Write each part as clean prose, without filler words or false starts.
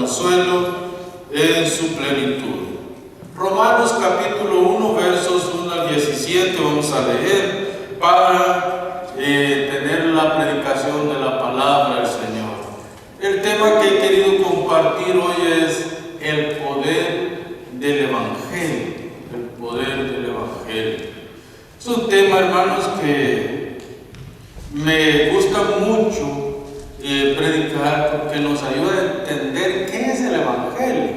consuelo en su plenitud. Romanos capítulo 1, versos 1 al 17, vamos a leer para tener la predicación de la palabra del Señor. El tema que he querido compartir hoy es el poder del Evangelio. El poder del Evangelio. Es un tema, hermanos, que me gusta mucho predicar porque nos ayuda a entender qué es el Evangelio.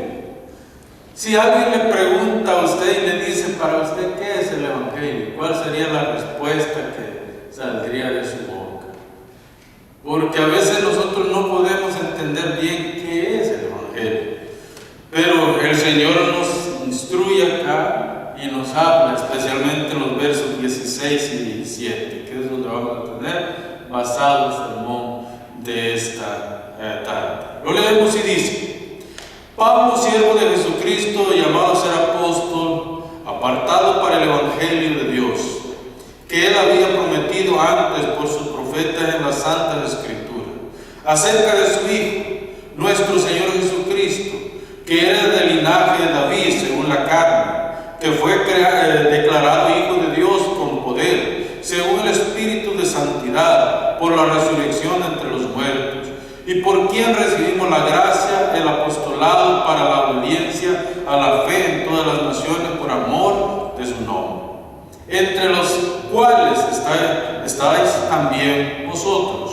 Si alguien le pregunta a usted y le dice, para usted, ¿qué es el Evangelio?, ¿cuál sería la respuesta que saldría de su boca? Porque a veces nosotros no podemos entender bien qué es el Evangelio. Pero el Señor nos instruye acá y nos habla, especialmente en los versos 16 y 17, que es donde vamos a tener basado el sermón de esta tarde. Lo leemos y dice: Pablo, siervo de Jesucristo, llamado a ser apóstol, apartado para el Evangelio de Dios, que él había prometido antes por sus profetas en las Santas Escrituras, acerca de su Hijo, nuestro Señor Jesucristo, que era del linaje de David según la carne, que fue declarado Hijo de Dios con poder, según el Espíritu de santidad, por la resurrección entre los muertos, y por quien recibimos la gracia, el apostolado para la obediencia a la fe en todas las naciones por amor de su nombre, entre los cuales estáis también vosotros,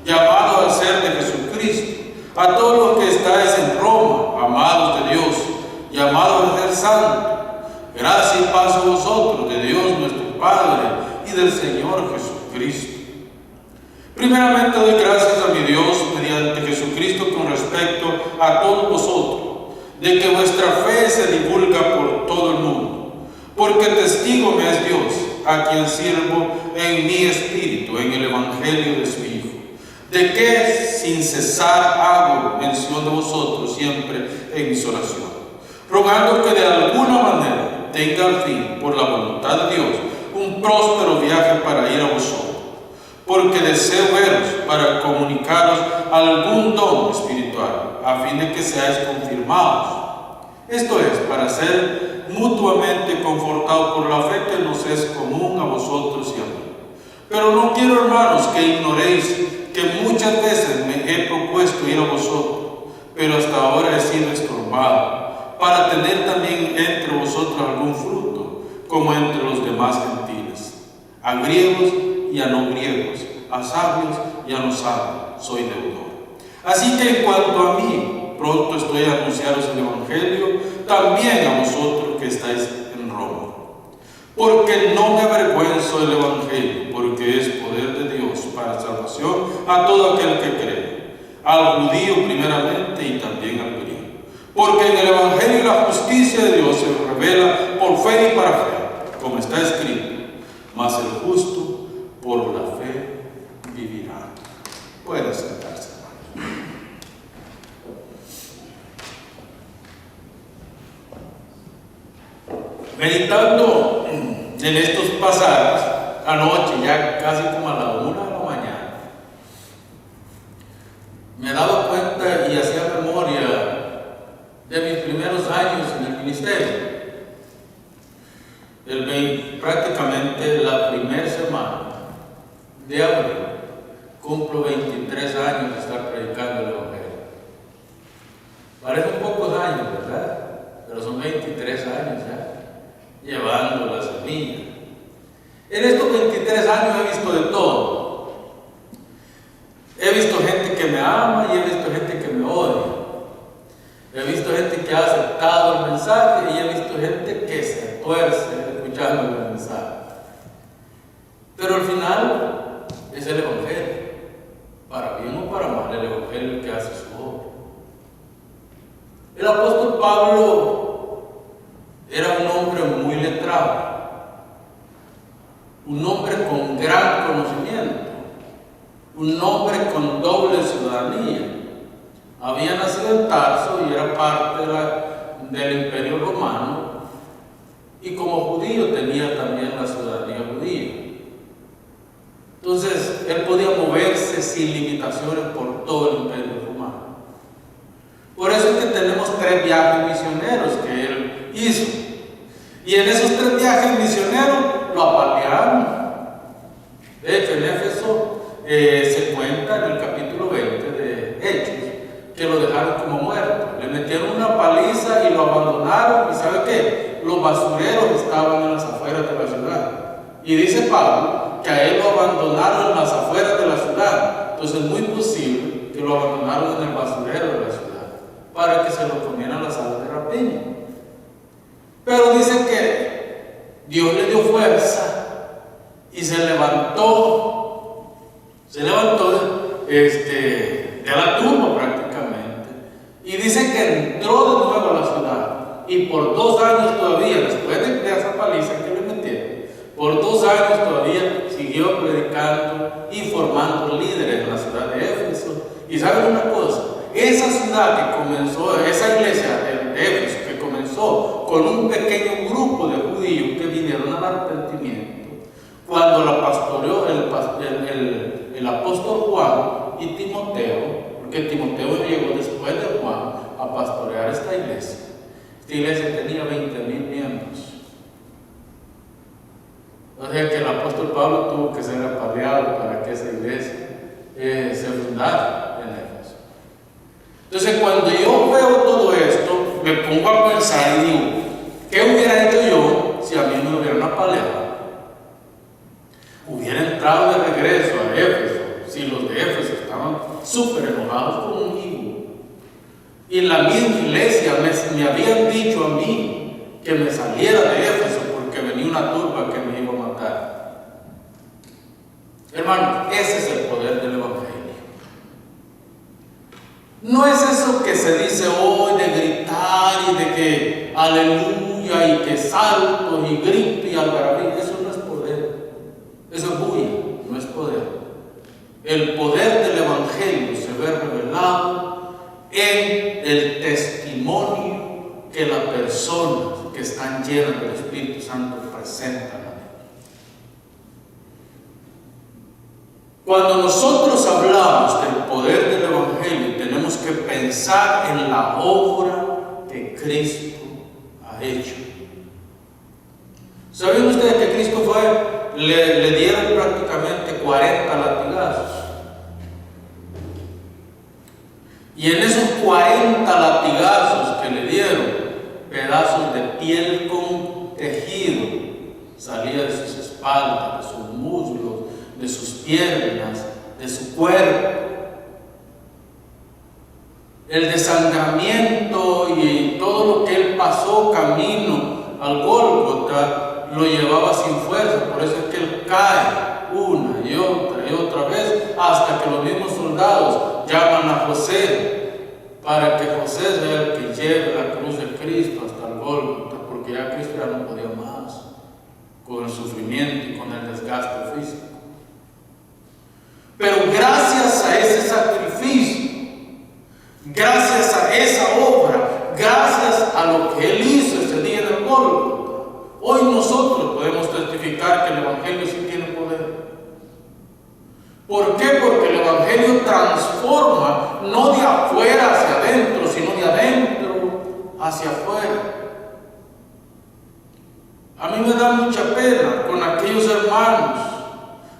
llamados a ser de Jesucristo, a todos los que estáis en Roma, amados de Dios, llamados a ser santos. Gracia y paz a vosotros, de Dios nuestro Padre y del Señor Jesucristo. Primeramente doy gracias a mi Dios mediante Jesucristo con respecto a todos vosotros, de que vuestra fe se divulga por todo el mundo, porque testigo me es Dios, a quien sirvo en mi espíritu, en el Evangelio de su Hijo, de que sin cesar hago mención de vosotros siempre en mis oraciones, rogando que de alguna manera tenga al fin, por la voluntad de Dios, un próspero viaje para ir a vosotros, porque deseo veros para comunicaros algún don espiritual, a fin de que seáis confirmados. Esto es, para ser mutuamente confortados por la fe que nos es común a vosotros y a mí. Pero no quiero, hermanos, que ignoréis que muchas veces me he propuesto ir a vosotros, pero hasta ahora he sido estorbado, para tener también entre vosotros algún fruto, como entre los demás gentiles, a griegos y a no griegos, a sabios y a no sabios, soy deudor. Así que en cuanto a mí, pronto estoy a anunciaros el Evangelio, también a vosotros que estáis en Roma. Porque no me avergüenzo del Evangelio, porque es poder de Dios para salvación a todo aquel que cree, al judío primeramente y también al griego. Porque en el Evangelio la justicia de Dios se revela por fe y para fe, como está escrito: mas el justo por la fe vivirá. Puede sentarse, hermano. Meditando en estos pasajes, anoche, ya casi como a la 1 de la mañana, me daba cuenta y hacía memoria de mis primeros años en el ministerio. Prácticamente la primera semana de abril cumplo 23 años de estar predicando el Evangelio. Parecen pocos años, ¿verdad? Pero son 23 años ya, llevando la semilla. En estos 23 años he visto de todo. He visto gente que me ama y he visto gente que me odia. He visto gente que ha aceptado el mensaje y he visto gente que se tuerce escuchando el mensaje. Pero al final es el Evangelio, para bien o para mal, el Evangelio que hace su obra. El apóstol Pablo era un hombre muy letrado, un hombre con gran conocimiento, un hombre con doble ciudadanía. Había nacido en Tarso y era parte del Imperio Romano, y como judío tenía también la ciudadanía judía. Entonces, él podía moverse sin limitaciones por todo el Imperio Romano. Por eso es que tenemos 3 viajes misioneros que él hizo. Y en esos 3 viajes misioneros lo apalearon. De hecho, en Éfeso se cuenta en el capítulo 20 de Hechos que lo dejaron como muerto. Le metieron una paliza y lo abandonaron. ¿Y sabe qué? Los basureros estaban en las afueras de la ciudad. Y dice Pablo que a él lo abandonaron en las afueras de la ciudad. Entonces es muy posible que lo abandonaron en el basurero de la ciudad para que se lo comieran las aves de rapiña. Pero dice que Dios le dio fuerza y se levantó de la tumba prácticamente. Y dice que entró de nuevo a la ciudad. Y por 2 años todavía, después de esa paliza que le metieron, por 2 años todavía siguió predicando y formando líderes en la ciudad de Éfeso. Y saben una cosa, esa ciudad que comenzó, esa iglesia de Éfeso que comenzó con un pequeño grupo de judíos que vinieron al arrepentimiento, cuando la pastoreó el apóstol Juan y Timoteo, porque Timoteo llegó después de Juan a pastorear esta iglesia. Esta iglesia tenía 20,000 miembros. O sea que el apóstol Pablo tuvo que ser apaleado para que esa iglesia se fundara en Éfeso. Entonces, cuando yo veo todo esto, me pongo a pensar y digo, ¿qué hubiera hecho yo si a mí me hubieran apaleado? Hubiera entrado de regreso a Éfeso, si los de Éfeso estaban súper enojados conmigo. Y en la misma iglesia me habían dicho a mí que me saliera de Éfeso porque venía una turba que me iba a matar. Hermano, ese es el poder del Evangelio. No es eso que se dice hoy de gritar y de que aleluya y que salto y grito y algarabía. Eso no es poder. Eso es bulla, no es poder. El poder del Evangelio se ve revelado en el testimonio que las personas que están llenas del Espíritu Santo presentan. Cuando nosotros hablamos del poder del Evangelio, tenemos que pensar en la obra que Cristo ha hecho. ¿Sabían ustedes que Cristo le dieron prácticamente 40 latigazos? Y en esos 40 latigazos que le dieron, pedazos de piel con tejido salía de sus espaldas, de sus muslos, de sus piernas, de su cuerpo. El desangramiento y todo lo que él pasó camino al Gólgota lo llevaba sin fuerza. Por eso es que él cae una y otra vez, hasta que los mismos soldados llaman a José para que José sea el que lleve la cruz de Cristo hasta el Gólgota, porque ya Cristo ya no podía más con el sufrimiento y con el desgaste físico. Pero gracias a ese sacrificio, gracias a esa obra, gracias a lo que él hizo ese día en el Gólgota, hoy nosotros podemos testificar que el Evangelio sí tiene poder. ¿Por qué? Porque el Evangelio transforma no de afuera hacia adentro, sino de adentro hacia afuera. A mí me da mucha pena con aquellos hermanos,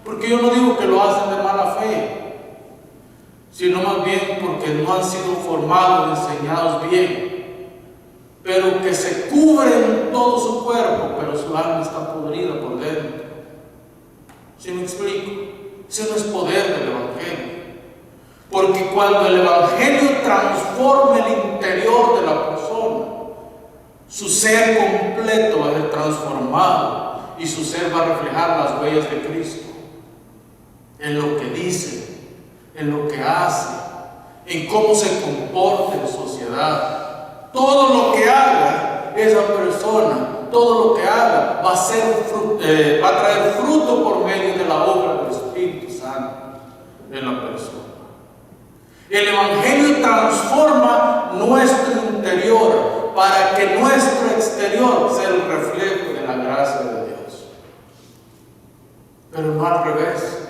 porque yo no digo que lo hacen de mala fe, sino más bien porque no han sido formados, enseñados bien, pero que se cubren todo su cuerpo, pero su alma está podrida por dentro. ¿Sí me explico? Ese no es poder del Evangelio. Porque cuando el Evangelio transforma el interior de la persona, su ser completo va a ser transformado y su ser va a reflejar las huellas de Cristo en lo que dice, en lo que hace, en cómo se comporta en sociedad. Todo lo que haga esa persona, todo lo que haga va a traer fruto por medio de la obra del Espíritu Santo en la persona. El Evangelio transforma nuestro interior para que nuestro exterior sea el reflejo de la gracia de Dios. Pero no al revés.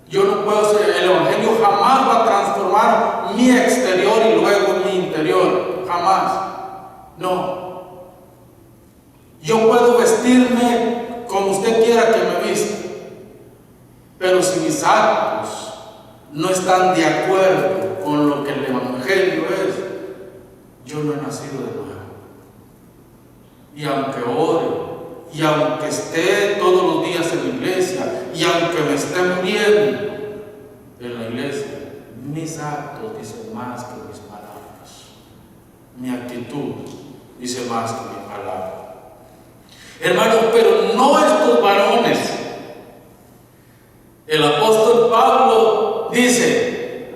Yo no puedo ser, el Evangelio jamás va a transformar mi exterior y luego mi interior. jamás. No. Yo puedo vestirme como usted quiera que me vista, pero si mis actos no están de acuerdo con lo que el Evangelio es, yo no he nacido de nuevo. Y aunque ore, y aunque esté todos los días en la iglesia, y aunque me esté muriendo en la iglesia, mis actos dicen más que mis palabras. Mi actitud dice más que mi palabra. Hermanos, pero no estos varones. El apóstol Pablo dice: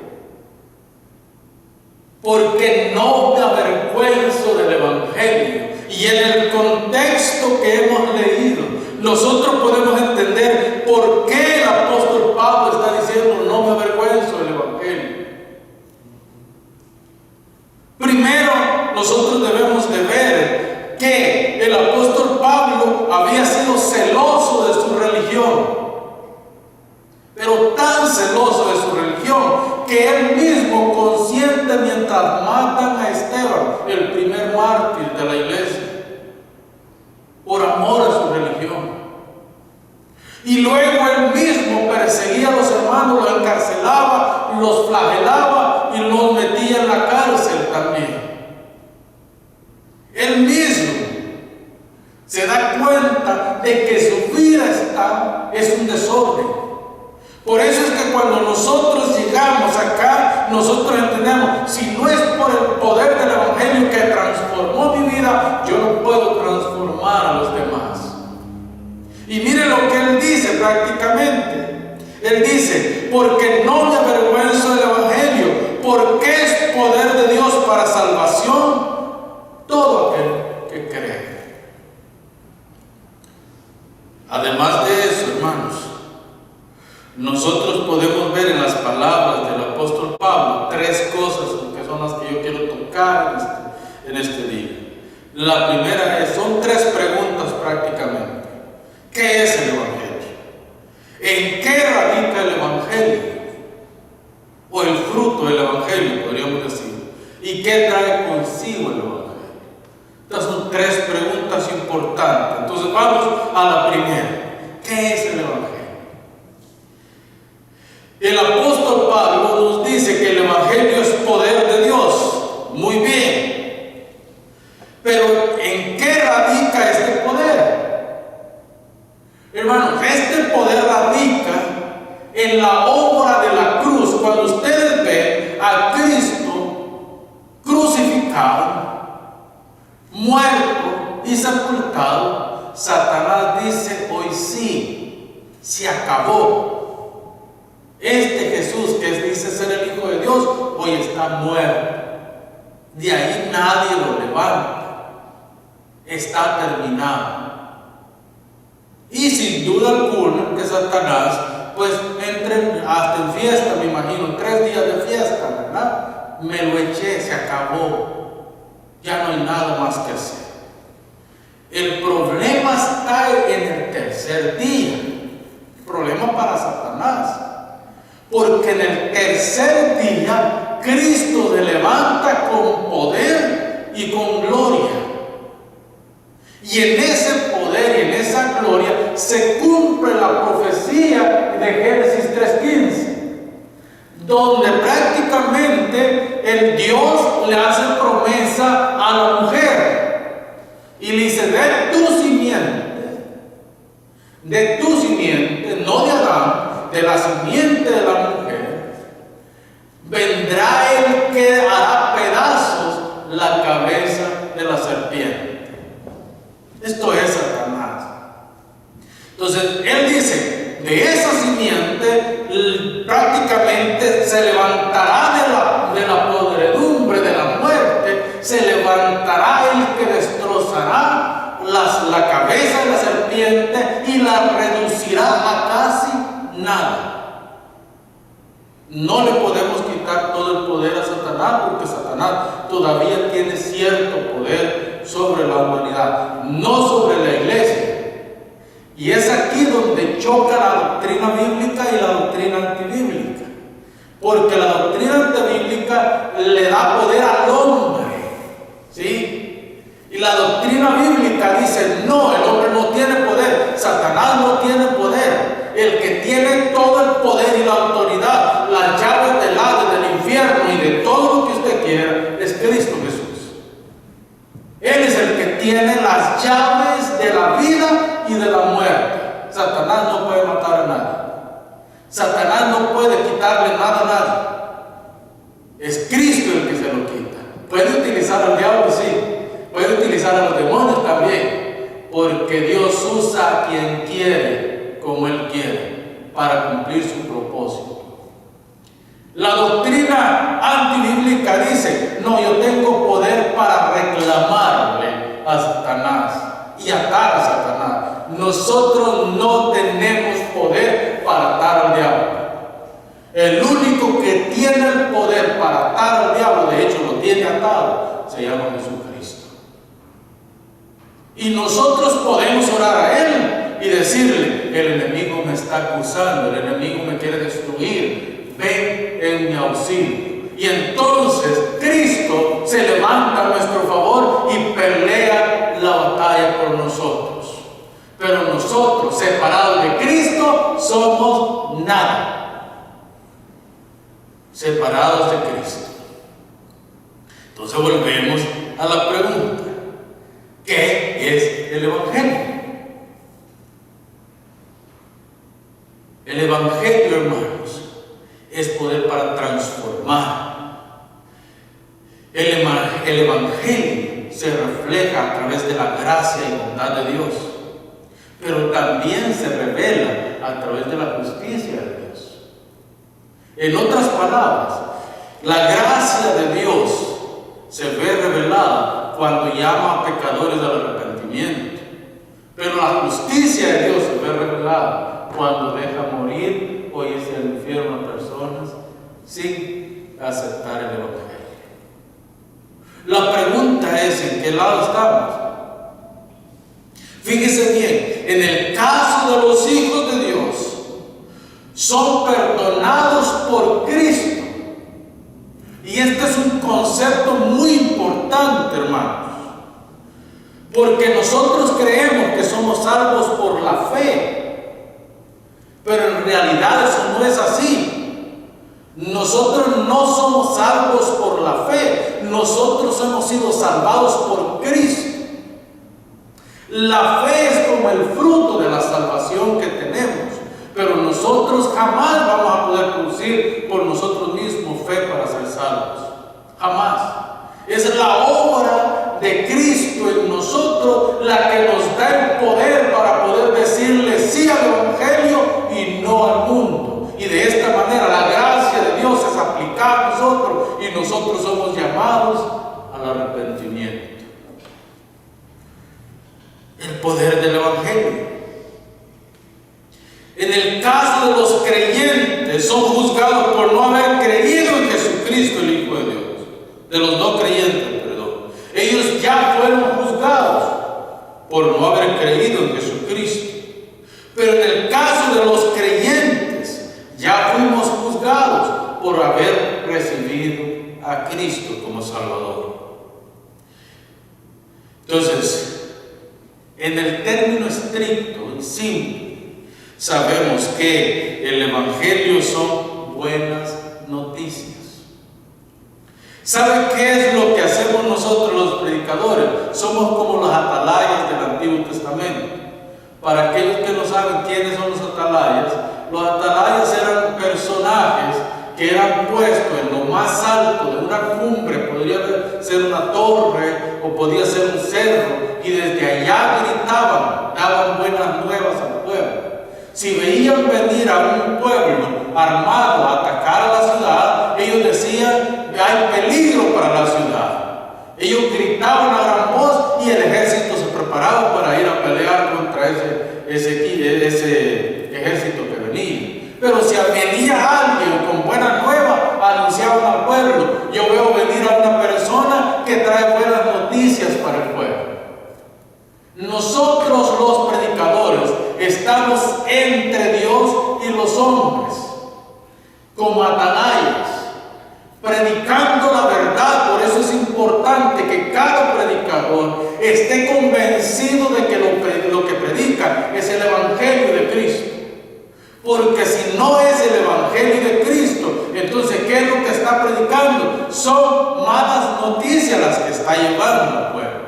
porque no me avergüenzo del Evangelio. Y en el contexto que hemos leído, nosotros podemos entender por qué el apóstol Pablo está diciendo: no me avergüenzo del Evangelio. Primero, nosotros debemos de ver que el apóstol Pablo había sido celoso de su religión, pero tan celoso de su religión que él mismo consiente mientras matan a Esteban, el primer mártir de la iglesia, por amor a su religión. Y luego él mismo perseguía a los hermanos, los encarcelaba, los flagelaba y los metía en la cárcel también. Él mismo se da cuenta de que su vida es un desorden. Por eso es que cuando nosotros llegamos acá, nosotros entendemos: si no es por el poder del Evangelio que transformó mi vida, yo no puedo transformar a los demás. Y mire lo que él dice prácticamente. Él dice: porque no me avergüenzo del Evangelio, porque es poder de Dios para salvación todo aquel que cree. Además de eso, hermanos, nosotros podemos ver en las palabras del apóstol Pablo tres cosas que son las que yo quiero tocar en este día. La primera son tres preguntas prácticamente. ¿Qué es el Evangelio? ¿En qué radica el Evangelio? O el fruto del Evangelio, podríamos decir. ¿Y qué trae consigo el Evangelio? Estas son tres preguntas importantes. Entonces vamos a la primera. ¿Qué es el Evangelio? El apóstol Pablo nos dice que el Evangelio es poder de Dios. Muy bien. Pero ¿en qué radica este poder? Hermanos, este poder radica en la obra de la cruz. Cuando ustedes ven a Cristo crucificado, muerto y sepultado, Satanás dice: hoy sí, se acabó. Este Jesús que dice ser el Hijo de Dios, hoy está muerto. De ahí nadie lo levanta. Está terminado. Y sin duda alguna que Satanás, pues entre hasta en fiesta, me imagino, 3 días de fiesta, ¿verdad? Me lo eché, se acabó. Ya no hay nada más que hacer. El problema está en el tercer día. El problema para Satanás. Porque en el tercer día Cristo se levanta con poder y con gloria. Y en ese poder y en esa gloria se cumple la profecía de Génesis 3:15, donde prácticamente el Dios le hace promesa a la mujer y le dice: de tu simiente, no de Adán, de la simiente de la mujer, vendrá el que hará pedazos la cabeza de la serpiente. Esto es Satanás. Entonces, él dice: de esa simiente prácticamente se levantará de la podredumbre de la muerte, se levantará el que destrozará la cabeza de la serpiente y la reducirá a casi nada. No le podemos quitar todo el poder a Satanás, porque Satanás todavía tiene cierto poder sobre la humanidad, no sobre la iglesia. Y es aquí donde choca la doctrina bíblica y la doctrina antibíblica, porque la doctrina antibíblica le da poder al hombre dice, no, el hombre no tiene poder, Satanás no tiene poder. El que tiene todo el poder y la autoridad, las llaves del Hades, del infierno y de todo lo que usted quiera, es Cristo Jesús. Él es el que tiene las llaves de la vida y de la muerte. Satanás no puede matar a nadie. Satanás no puede quitarle nada a nadie. Es Cristo el que se lo quita. Puede utilizar al diablo, sí. Puede utilizar a los demonios también. Porque Dios usa a quien quiere, como Él quiere, para cumplir su propósito. La doctrina antibíblica dice, no, yo tengo poder para reclamarle a Satanás y atar a Satanás. Nosotros no tenemos poder para atar al diablo. El único que tiene el poder para atar al diablo, de hecho lo tiene atado, se llama Jesucristo. Y nosotros podemos orar a Él y decirle, el enemigo me está acusando, el enemigo me quiere destruir, ven en mi auxilio. Y entonces Cristo se levanta a nuestro favor y pelea la batalla por nosotros. Pero nosotros, separados de Cristo, somos nada. Separados de Cristo. Entonces volvemos a la pregunta, ¿qué es el Evangelio? El Evangelio, hermanos, es poder para transformar. El Evangelio se refleja a través de la gracia y bondad de Dios, pero también se revela a través de la justicia de Dios. En otras palabras, la gracia de Dios se ve revelada cuando llama a pecadores al arrepentimiento, pero la justicia de Dios se ve revelada cuando deja morir o irse al infierno a personas sin aceptar el Evangelio. La pregunta es, ¿en qué lado estamos? Fíjese bien, en el caso de los hijos de Dios, son perdonados por Cristo. Y este es un concepto muy importante, hermanos, porque nosotros creemos que somos salvos por la fe, pero en realidad eso no es así. Nosotros no somos salvos por la fe, nosotros hemos sido salvados por Cristo. La fe es como el fruto de la salvación que tenemos, pero nosotros jamás vamos a poder producir por nosotros mismos fe para ser salvos. Jamás. Es la obra de Cristo en nosotros la que nos da el poder para poder decirle sí al Evangelio y no al mundo. Y de esta manera la gracia de Dios es aplicada a nosotros y nosotros somos llamados al arrepentimiento. El poder del Evangelio. En el caso de los creyentes, son juzgados por no haber creído en Jesucristo, el Hijo de Dios. De los no creyentes, perdón. Ellos ya fueron juzgados por no haber creído en Jesucristo. Pero en el caso de los creyentes, ya fuimos juzgados por haber recibido a Cristo como Salvador. Entonces, en el término estricto y simple, sabemos que el Evangelio son buenas noticias. ¿Saben qué es lo que hacemos nosotros los predicadores? Somos como los atalayas del Antiguo Testamento. Para aquellos que no saben quiénes son los atalayas eran personajes que eran puestos en lo más alto de una cumbre, podría ser una torre o podía ser un cerro, y desde allá gritaban, daban buenas nuevas al pueblo. Si veían venir a un pueblo armado a atacar a la ciudad, ellos decían, hay peligro para la ciudad. Ellos gritaban a gran voz y el ejército se preparaba para ir a pelear contra ese ejército que venía. Pero si venía alguien con buena nueva, anunciaban al pueblo, yo veo venir a una persona que trae buenas noticias para el pueblo. Nosotros los predicadores estamos entre Dios y los hombres, como atalayas, predicando la verdad. Por eso es importante que cada predicador predicador esté convencido de que lo que predica es el Evangelio de Cristo. Porque si no es el Evangelio de Cristo, entonces ¿qué es lo que está predicando? Son malas noticias las que está llevando al pueblo.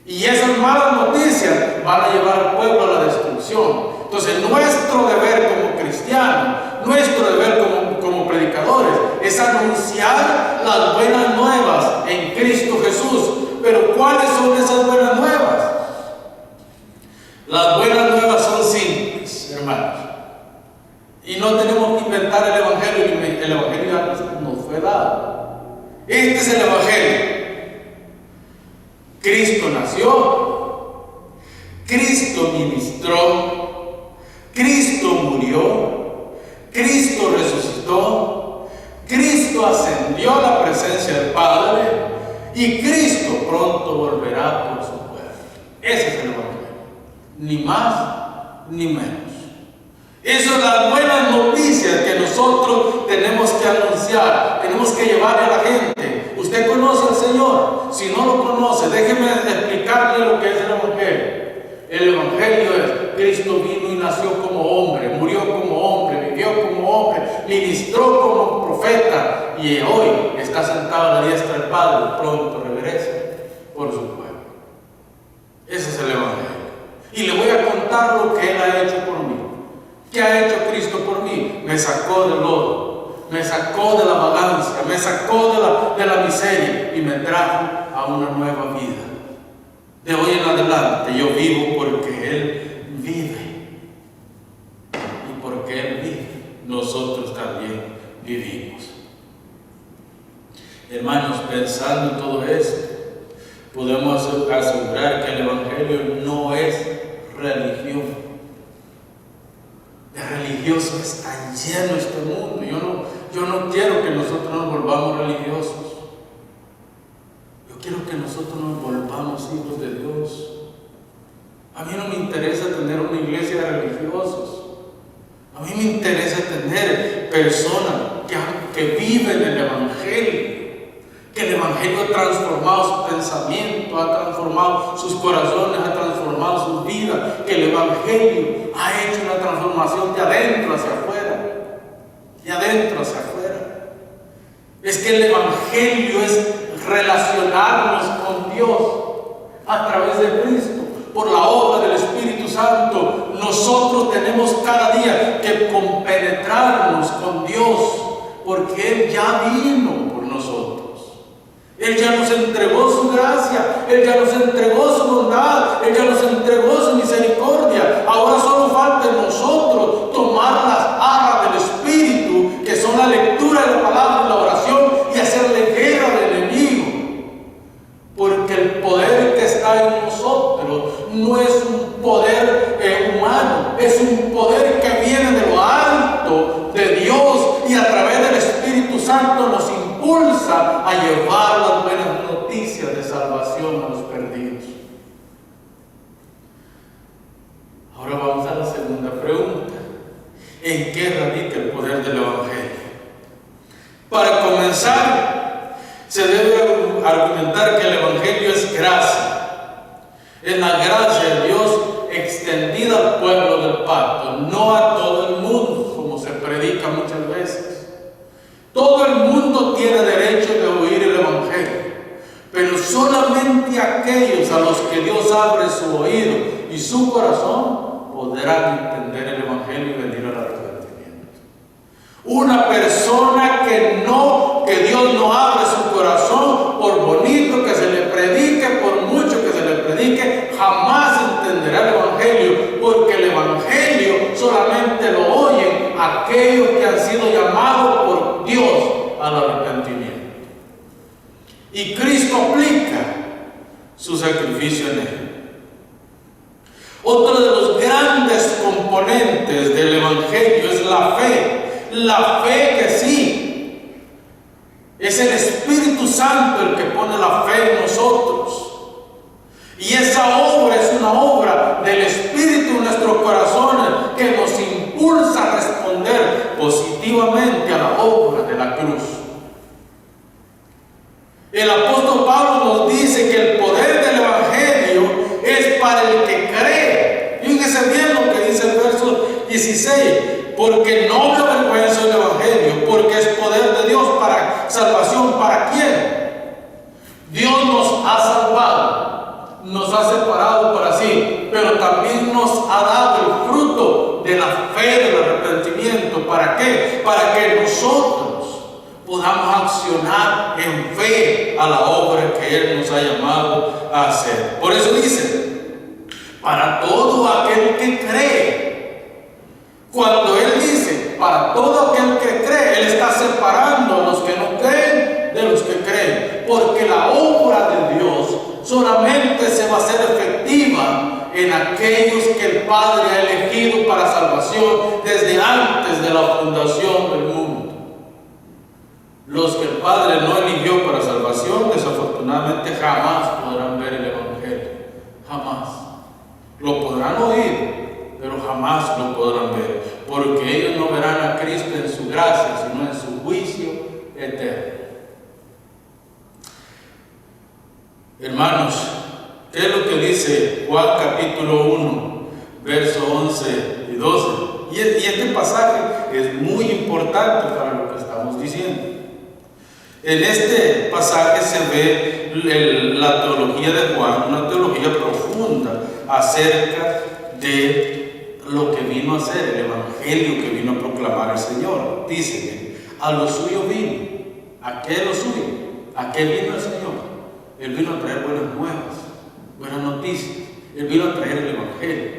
Y esas malas noticias van a llevar al pueblo a la destrucción. Entonces nuestro deber como cristianos, nuestro deber como predicadores, es anunciar las buenas nuevas en Cristo Jesús. Pero ¿cuáles son esas buenas nuevas? Las buenas nuevas son simples, hermanos. Y no tenemos que inventar el Evangelio. El Evangelio ya nos fue dado. Este es el Evangelio. Cristo nació, Cristo ministró, Cristo murió, Cristo resucitó, Cristo ascendió a la presencia del Padre y Cristo pronto volverá por su pueblo. Ese es el Evangelio, ni más ni menos. Esas son las buenas noticias que nosotros tenemos que anunciar, tenemos que llevarle a la gente. ¿Usted conoce al Señor? Si no lo conoce, déjeme explicarle lo que es el Evangelio. El Evangelio es: Cristo vino y nació como hombre, murió como hombre, vivió como hombre, ministró como profeta y hoy está sentado a la diestra del Padre, pronto regresa por su pueblo. Ese es el Evangelio. Y le voy a contar lo que Él ha hecho por mí. ¿Qué ha hecho Cristo por mí? Me sacó del lodo, me sacó de la vagancia, me sacó de la miseria y me trajo a una nueva vida. De hoy en adelante yo vivo porque Él vive. Y porque Él vive, nosotros también vivimos. Hermanos, pensando en todo esto, podemos asegurar que el Evangelio no es religión. De religiosos está lleno este mundo. Yo no quiero que nosotros nos volvamos religiosos. Yo quiero que nosotros nos volvamos hijos de Dios. A mí no me interesa tener una iglesia de religiosos. A mí me interesa tener personas que viven el Evangelio. Que el Evangelio ha transformado su pensamiento, ha transformado sus corazones, ha transformado sus vidas. Que el Evangelio ha hecho una transformación de adentro hacia afuera. De adentro hacia afuera. Es que el Evangelio es relacionarnos con Dios a través de Cristo. Por la obra del Espíritu Santo, nosotros tenemos cada día que compenetrarnos con Dios. Porque Él ya vino por nosotros. Él ya nos entregó su gracia, Él ya nos entregó su bondad, Él ya nos entregó su misericordia. Ahora solo falta en nosotros tomar las arras del Espíritu, que son la lectura de la palabra y la oración, y hacerle guerra al enemigo. Porque el poder que está en nosotros no es un poder humano, es un poder que viene de lo alto, de Dios, y a través del Espíritu Santo nos impulsa a llevar las buenas noticias de salvación a los perdidos. Ahora vamos a la segunda pregunta. ¿En qué radica el poder del Evangelio? Para comenzar, se debe argumentar que el Evangelio es gracia. Es la gracia de Dios extendida al pueblo del pacto, no a todo el mundo, como se predica muchas veces. Todo el mundo tiene derecho de oír el Evangelio, pero solamente aquellos a los que Dios abre su oído y su corazón podrán entender el Evangelio y venir al arrepentimiento. Una persona que Dios no abre su corazón, por bonito que se le predique, por mucho que se le predique, jamás entenderá el Evangelio, porque el Evangelio solamente lo oyen aquellos que han sido llamados por Dios al arrepentimiento. Y Cristo aplica su sacrificio en él. Otro de los grandes componentes del Evangelio es la fe. La fe que sí, es el Espíritu Santo el que pone la fe en nosotros. Y esa obra es una obra del Espíritu en nuestros corazones que nos impulsa a responder positivamente a la obra de la cruz. El apóstol Pablo nos dice que el porque no me avergüenzo del Evangelio, porque es poder de Dios para salvación. ¿Para quién? Dios nos ha salvado, nos ha separado para sí, pero también nos ha dado el fruto de la fe, del arrepentimiento. ¿Para qué? Para que nosotros podamos accionar en fe a la obra que Él nos ha llamado a hacer. Por eso dice, para todo aquel que cree. Cuando Él dice, para todo aquel que cree, Él está separando a los que no creen de los que creen. Porque la obra de Dios solamente se va a hacer efectiva en aquellos que el Padre ha elegido para salvación desde antes de la fundación del mundo. Los que el Padre no eligió para salvación, desafortunadamente jamás podrán ver el Evangelio. Jamás. Lo podrán oír, pero jamás lo podrán ver, porque ellos no verán a Cristo en su gracia, sino en su juicio eterno. Hermanos, ¿qué es lo que dice Juan capítulo 1, versos 11 y 12? Y este pasaje es muy importante para lo que estamos diciendo. En este pasaje se ve la teología de Juan, una teología profunda acerca de lo que vino a hacer, el Evangelio que vino a proclamar el Señor. Dice, a lo suyo vino. ¿A qué es lo suyo? ¿A qué vino el Señor? Él vino a traer buenas nuevas, buenas noticias. Él vino a traer el Evangelio.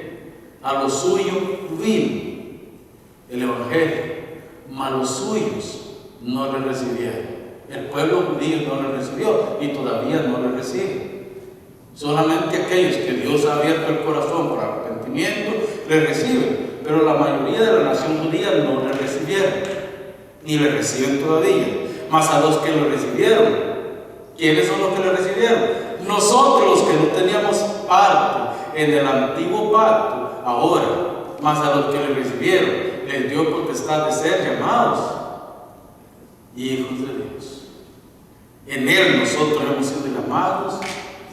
A lo suyo vino el Evangelio, mas los suyos no le recibieron. El pueblo judío no le recibió y todavía no le recibe. Solamente aquellos que Dios ha abierto el corazón para arrepentimiento le reciben, pero la mayoría de la nación judía no le recibieron, ni le reciben todavía. Mas a los que lo recibieron, ¿quiénes son los que le recibieron? Nosotros, los que no teníamos parte en el antiguo pacto, ahora, mas a los que le recibieron, les dio potestad de ser llamados hijos de Dios. En Él nosotros hemos sido llamados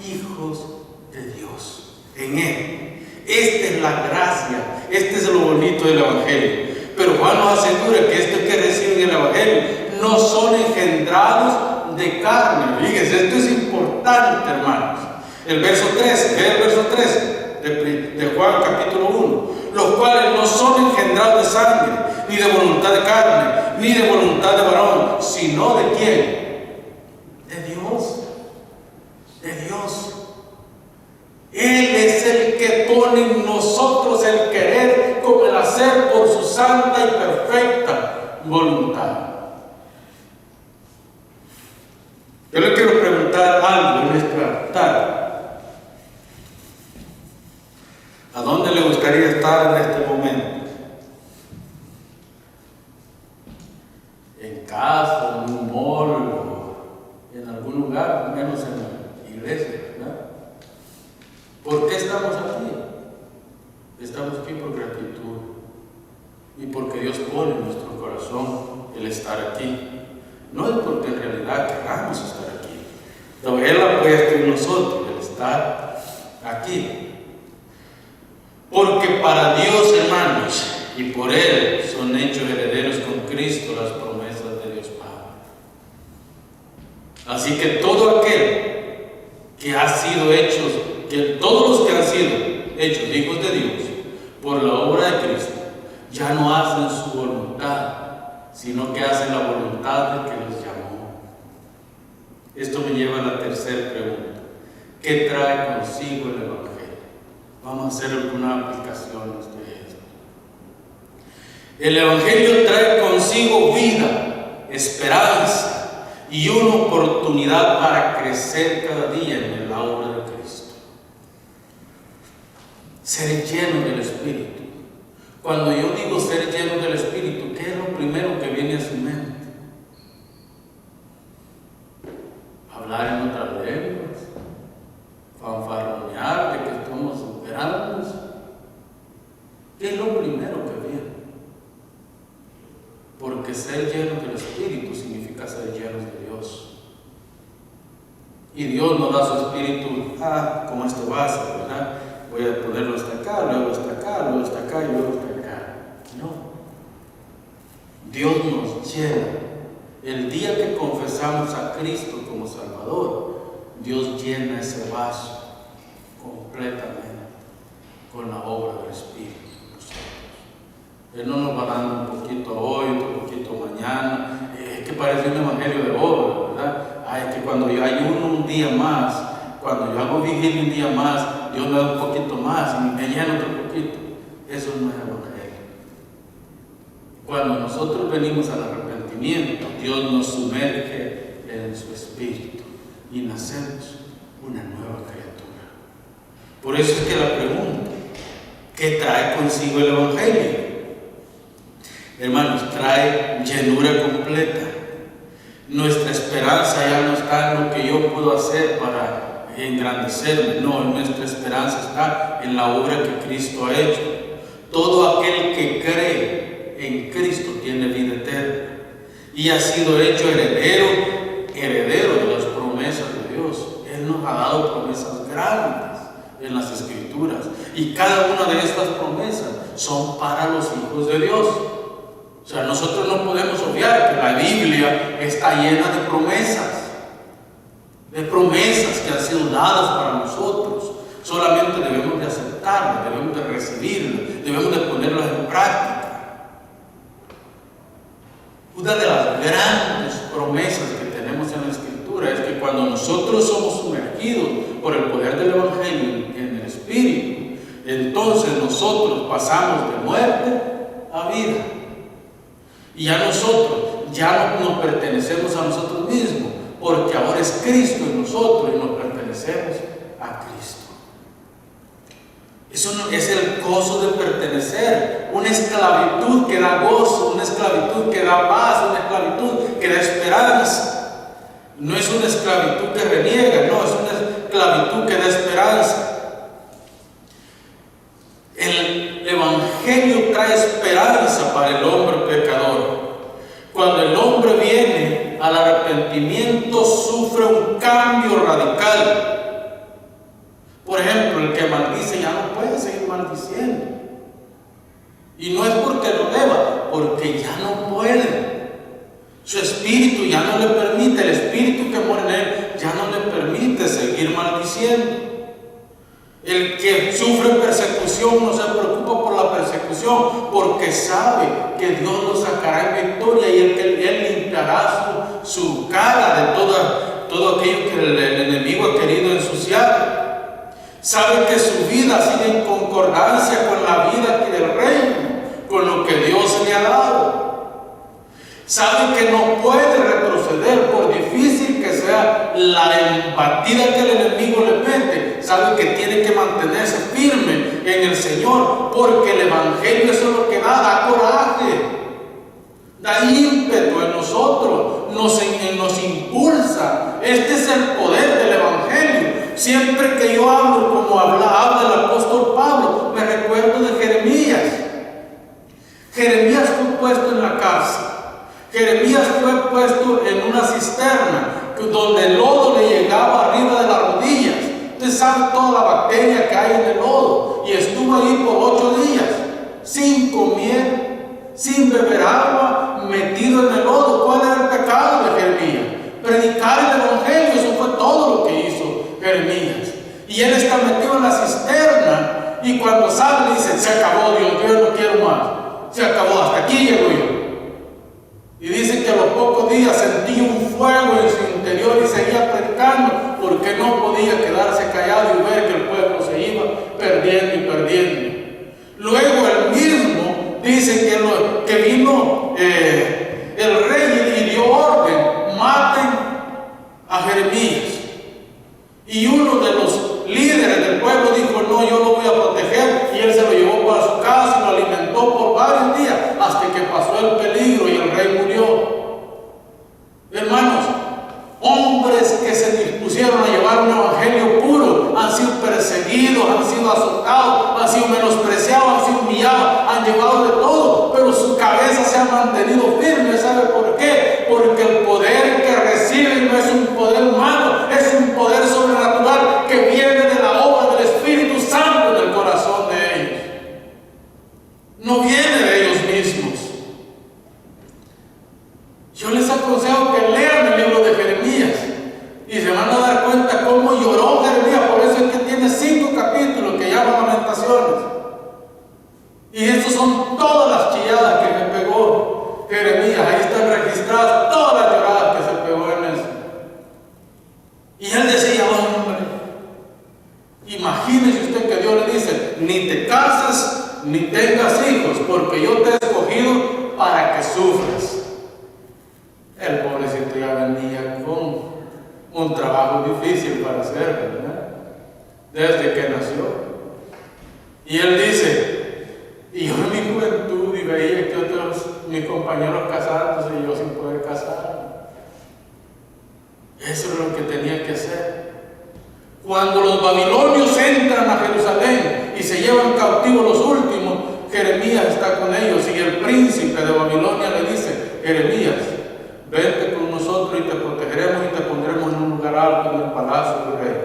hijos de Dios. En Él. Esta es la gracia, este es lo bonito del Evangelio. Pero Juan nos asegura que estos que reciben el Evangelio no son engendrados de carne. Fíjense, esto es importante, hermanos. El verso 13, ve el verso 13 de Juan capítulo 1. Los cuales no son engendrados de sangre, ni de voluntad de carne, ni de voluntad de varón, sino de ¿quién? De Dios. De Dios. Él es el que pone en nosotros el querer como el hacer por su santa y perfecta voluntad. Yo le quiero preguntar algo en esta tarde. ¿A dónde le gustaría estar en este momento? ¿En casa, en un mall, en algún lugar, menos en la iglesia, ¿verdad? ¿Por qué estamos aquí? Estamos aquí por gratitud y porque Dios pone en nuestro corazón el estar aquí. No es porque en realidad queramos estar aquí, pero Él ha puesto en nosotros el estar aquí. Porque para Dios, hermanos, y por Él son hechos herederos con Cristo las promesas de Dios Padre. Así que todo aquel que ha sido hecho, que todos los que han sido hechos hijos de Dios por la obra de Cristo, ya no hacen su voluntad, sino que hacen la voluntad del que los llamó. Esto me lleva a la tercera pregunta. ¿Qué trae consigo el Evangelio? Vamos a hacer alguna aplicación de esto. El Evangelio trae consigo vida, esperanza y una oportunidad para crecer cada día en la obra de Cristo. Ser lleno del Espíritu. Cuando yo digo ser lleno del Espíritu, ¿qué es lo primero que viene a su mente? Hablar en otras lenguas, fanfarronear de que estamos superándonos. ¿Qué es lo primero que viene? Porque ser lleno del Espíritu significa ser llenos de Dios. Y Dios nos da su Espíritu, como este vaso, ¿verdad? Voy a ponerlo hasta acá, luego hasta acá, luego hasta acá y luego hasta acá. No. Dios nos llena. El día que confesamos a Cristo como Salvador, Dios llena ese vaso completamente con la obra del Espíritu. Él no nos va dando un poquito hoy, un poquito mañana. Es que parece un evangelio de obra, ¿verdad? Es que cuando yo ayuno un día más, cuando yo hago vigilia un día más, Dios me da un poquito más y me llena otro poquito. Eso no es evangelio. Cuando nosotros venimos al arrepentimiento, Dios nos sumerge en su Espíritu y nacemos una nueva criatura. Por eso es que la pregunta, ¿qué trae consigo el evangelio? Hermanos, trae llenura completa. Nuestra esperanza ya no está en lo que yo puedo hacer para engrandecerme. No, nuestra esperanza está en la obra que Cristo ha hecho. Todo aquel que cree en Cristo tiene vida eterna y ha sido hecho heredero de las promesas de Dios. Él nos ha dado promesas grandes en las Escrituras y cada una de estas promesas son para los hijos de Dios. O sea, nosotros no podemos obviar que la Biblia está llena de promesas que han sido dadas para nosotros. Solamente debemos de aceptarlas, debemos de recibirlas, debemos de ponerlas en práctica. Una de las grandes promesas que tenemos en la Escritura es que cuando nosotros somos sumergidos por el poder del Evangelio en el Espíritu, entonces nosotros pasamos de muerte a vida. Y ya nosotros, ya no nos pertenecemos a nosotros mismos, porque ahora es Cristo en nosotros y nos pertenecemos a Cristo. Eso es el gozo de pertenecer, una esclavitud que da gozo, una esclavitud que da paz, una esclavitud que da esperanza. No es una esclavitud que reniega, no, es una esclavitud que da esperanza. El Evangelio trae esperanza para el hombre pecador. Cuando el hombre viene al arrepentimiento, sufre un cambio radical. Por ejemplo, el que maldice ya no puede seguir maldiciendo. Y no es porque lo deba, porque ya no puede. Su espíritu ya no le permite, el espíritu que mora en él ya no le permite seguir maldiciendo. El que sufre persecución no se preocupa por la persecución porque sabe que Dios lo sacará en victoria y Él limpiará su cara de todo aquello que el enemigo ha querido ensuciar. Sabe que su vida sigue en concordancia con la vida del reino, con lo que Dios le ha dado. Sabe que no puede retroceder por difícil que sea la embatida que el enemigo le mete. Sabe que tiene que mantenerse firme en el Señor, porque el Evangelio eso es lo que da coraje, da ímpetu en nosotros, nos impulsa. Este es el poder del Evangelio. Siempre que yo hablo como habla el apóstol Pablo, me recuerdo de Jeremías. Jeremías fue puesto en la cárcel. Jeremías fue puesto en una cisterna donde el lodo le llegaba arriba de las rodillas. Usted sabe toda la bacteria que hay en el lodo. Y estuvo allí por 8 días, sin comer, sin beber agua, metido en el lodo. ¿Cuál era el pecado de Jeremías? Predicar el Evangelio. Eso fue todo lo que hizo Jeremías. Y él está metido en la cisterna. Y cuando sale dice: se acabó, Dios, yo no quiero más. Se acabó, hasta aquí llego yo. Y dice que a los pocos días sentí un fuego en su interior y seguía predicando porque no podía quedarse callado y ver que el pueblo se iba perdiendo y perdiendo. Luego él mismo dice que vino el rey y dio orden: maten a Jeremías. Y uno de los líderes del pueblo dijo: no, yo lo voy a proteger. Y él se lo llevó para su casa y lo alimentó por varios días hasta que pasó el peligro y el rey murió. Hermanos, hombres que se dispusieron a llevar un evangelio puro han sido perseguidos, han sido azotados, han sido menospreciados, han sido humillados, han llevado de todo, pero su cabeza se ha mantenido firme. ¿Sabe por qué? Porque el poder que reciben no es un poder humano, es un poder sobrenatural que viene de la obra del Espíritu Santo en el corazón de ellos. No viene de ellos mismos. No, lloró Jeremías, por eso es que tiene 5 capítulos que llaman Lamentaciones. Y estas son todas las chilladas que me pegó Jeremías. Ahí están registradas todas las lloradas que se pegó en eso. Y él decía, hombre, imagínese usted que Dios le dice, ni te cases ni tengas hijos, porque yo te he escogido para que sufras. El pobrecito ya venía con un trabajo difícil para hacer, ¿verdad? Desde que nació. Y él dice, y yo en mi juventud y veía que otros, mis compañeros casándose y yo sin poder casar. Eso es lo que tenía que hacer. Cuando los babilonios entran a Jerusalén y se llevan cautivos los últimos, Jeremías está con ellos y el príncipe de Babilonia le dice, Jeremías, vente con nosotros y te protegeremos y te pondremos en un lugar alto en el palacio del rey.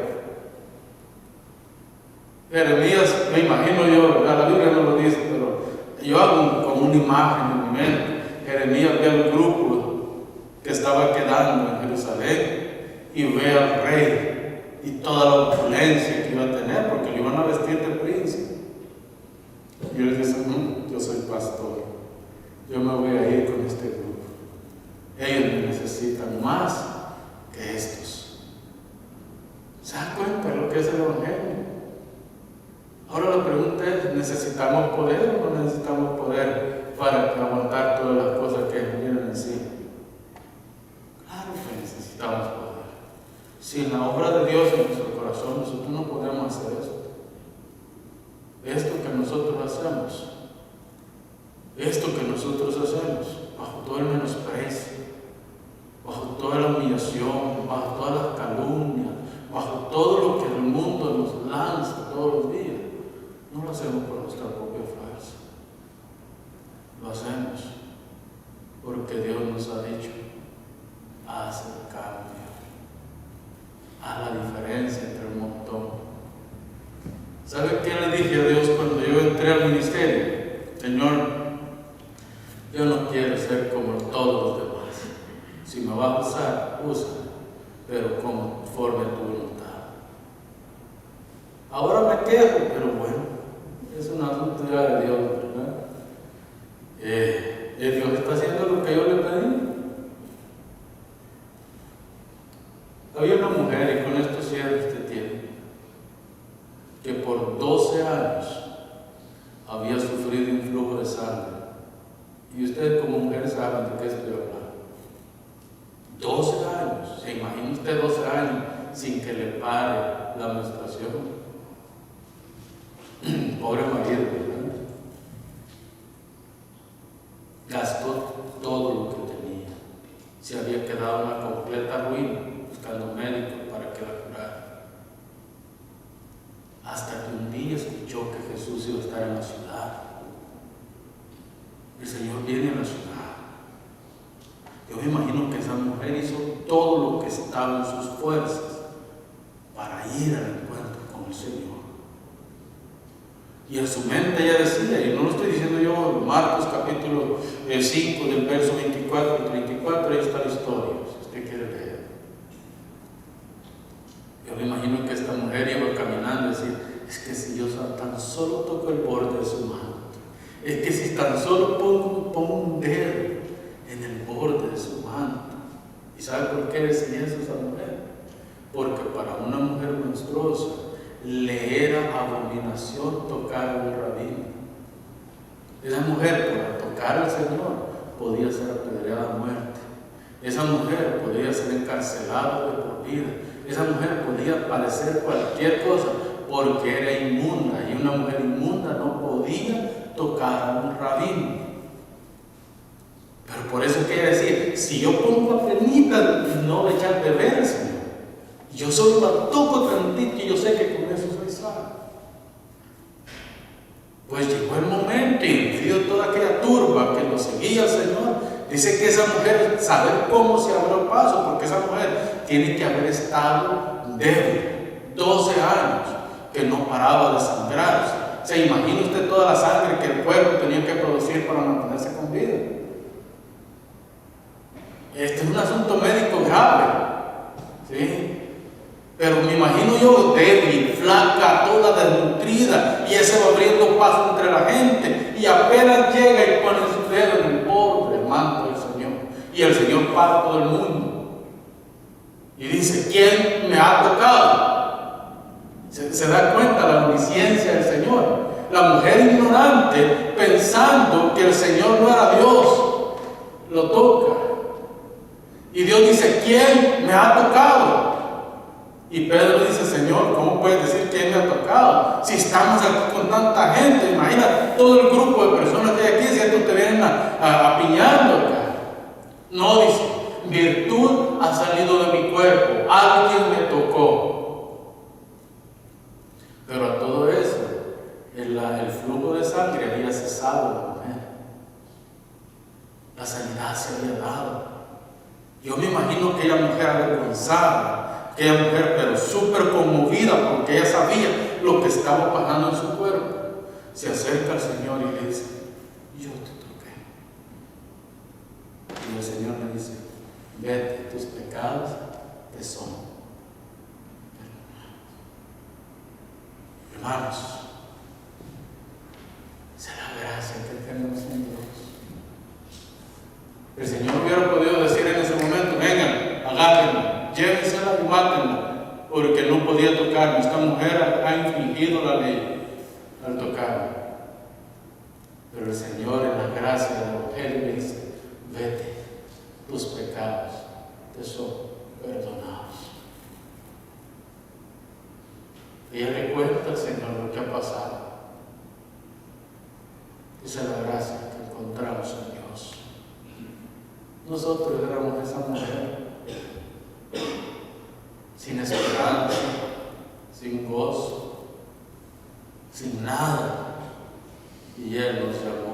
Jeremías, me imagino yo, la Biblia no lo dice, pero yo hago como una imagen en mi mente. Jeremías ve al grupo que estaba quedando en Jerusalén y ve al rey y toda la opulencia que iba a tener, porque le iban a vestir de príncipe. Y él dice, yo soy pastor, yo me voy a ir con este grupo. Ellos me necesitan más que estos. ¿Se dan cuenta de lo que es el Evangelio? Ahora la pregunta es, ¿necesitamos poder o no necesitamos poder para aguantar todas las cosas que vienen encima? Claro que necesitamos poder. Sin la obra de Dios en nuestro corazón, nosotros no podemos hacer esto. Esto que nosotros hacemos, bajo todo el menosprecio, bajo toda la humillación, bajo todas las calumnias, bajo todo lo que el mundo nos lanza todos los días, no lo hacemos por nuestra propia fuerza. Lo hacemos porque Dios nos ha dicho, haz el cambio, haz la diferencia entre un montón. ¿Sabe qué le dije a Dios cuando yo entré al ministerio? Señor, yo no quiero ser como todos los demás. Si me vas a usar, úsame, pero conforme a tu voluntad. Ahora me quejo, pero bueno, es un asunto ya de Dios, ¿verdad? Dios está haciendo lo que yo le pedí. Había una mujer, y con esto cierro este tiempo, que por 12 años había sufrido un flujo de sangre. Y ustedes como mujeres saben de qué estoy hablando. 12 años, ¿se imagina usted 12 años sin que le pare la menstruación? Pobre marido, ¿verdad? Gastó todo lo que tenía. Se había quedado en una completa ruina buscando médicos para que la curara. Hasta que un día escuchó que Jesús iba a estar en la ciudad. El Señor viene a la ciudad. Yo me imagino que esa mujer hizo todo lo que estaba en sus fuerzas para ir al encuentro con el Señor. Y en su mente ella decía, y no lo estoy diciendo yo, Marcos capítulo 5 del verso 24 al 34, ahí está la historia, si usted quiere leer. Yo me imagino que esta mujer iba caminando y decía, es que si yo tan solo toco el borde de su manto, es que si tan solo pongo un dedo en el borde de su manto. ¿Y sabe por qué decía eso esa mujer? Porque para una mujer menstruosa le era abominación tocar a un rabino. Esa mujer, para tocar al Señor, podía ser apedreada a muerte. Esa mujer podía ser encarcelada de por vida. Esa mujer podía padecer cualquier cosa porque era inmunda, y una mujer inmunda no podía tocar a un rabino. Pero por eso que ella decía, si yo pongo apenita, no le echar de ver, Señor. Yo solo la toco tantito y yo sé que con eso soy salvo. Pues llegó el momento y en medio de toda aquella turba que lo seguía al Señor, dice que esa mujer, saber cómo se abrió paso, porque esa mujer tiene que haber estado débil, 12 años, que no paraba de sangrarse. ¿Se imagina usted toda la sangre que el pueblo tenía que producir para mantenerse con vida? Este es un asunto médico grave, ¿sí? Pero me imagino yo débil, flaca, toda desnutrida, y ese va abriendo paso entre la gente, y apenas llega y pone su dedo en el borde del manto del Señor, y el Señor para todo el mundo, y dice: ¿quién me ha tocado? Se da cuenta la omnisciencia del Señor. La mujer ignorante, pensando que el Señor no era Dios, lo toca, y Dios dice: ¿quién me ha tocado? Y Pedro dice: Señor, ¿cómo puedes decir quién me ha tocado? Si estamos aquí con tanta gente, imagina todo el grupo de personas que hay aquí, si estos te vienen apiñando acá. No, dice: virtud ha salido de mi cuerpo, alguien me tocó. Pero a todo eso, el flujo de sangre había cesado de la mujer. La sanidad se había dado. Yo me imagino que aquella mujer avergonzada, aquella mujer pero súper conmovida, porque ella sabía lo que estaba pasando en su cuerpo, se acerca al Señor y le dice: yo te toqué. Y el Señor le dice: vete, tus pecados te son perdonados. Hermanos, esa es la gracia que tenemos en Dios. El Señor hubiera podido decir en ese momento: vengan, agárrenla, llévensela y mátenla, porque no podía tocarme. Esta mujer ha infringido la ley al tocarme. Pero el Señor, en la gracia del Evangelio, le dice: vete, tus pecados te son perdonados. Y ella le cuenta al Señor lo que ha pasado. Esa es la gracia que encontramos en Dios. Nosotros éramos esa mujer sin esperanza, sin gozo, sin nada, y Él nos llamó